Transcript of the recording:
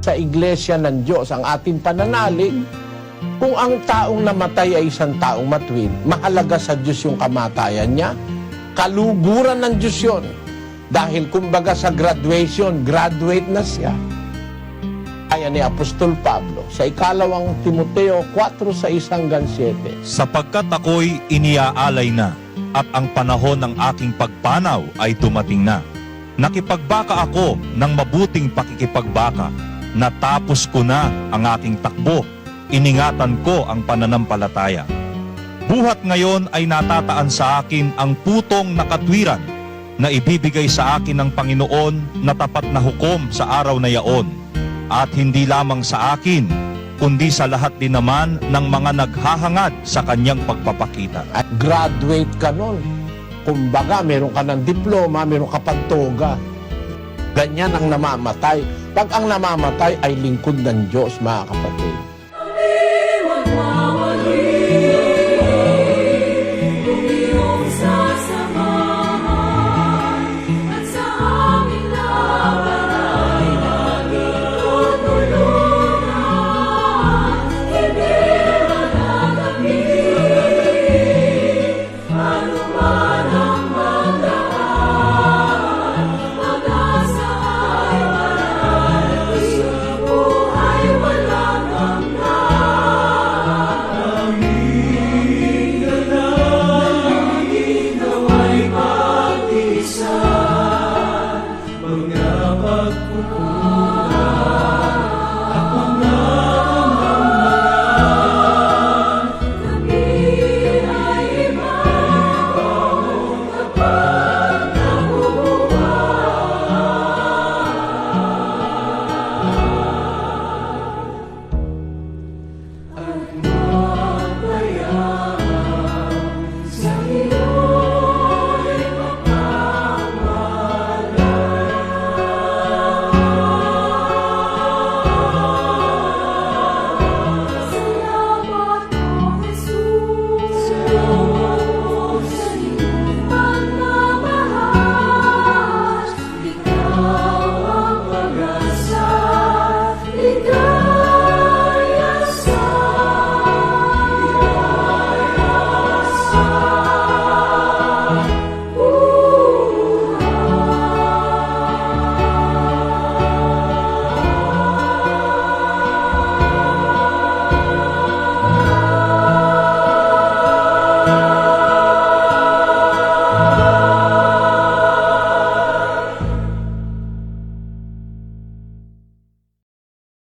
Sa Iglesia ng Diyos, ang ating pananalig, kung ang taong namatay ay isang taong matuwid, mahalaga sa Diyos yung kamatayan niya, kaluguran ng Diyos yun. Dahil kumbaga sa graduation, graduate na siya. Kaya ni Apostol Pablo, sa ikalawang Timoteo 4:6-7. Sapagkat ako'y iniaalay na, at ang panahon ng aking pagpanaw ay dumating na. Nakipagbaka ako ng mabuting pakikipagbaka, natapos ko na ang aking takbo, iningatan ko ang pananampalataya. Buhat ngayon ay natataan sa akin ang putong na katwiran na ibibigay sa akin ng Panginoon na tapat na hukom sa araw na yaon, at hindi lamang sa akin, kundi sa lahat din naman ng mga naghahangad sa kanyang pagpapakita. At graduate ka nun. Kumbaga, meron ka ng diploma, meron ka pang toga. Ganyan ang namamatay. Pag ang namamatay ay lingkod ng Diyos, mga kapatid.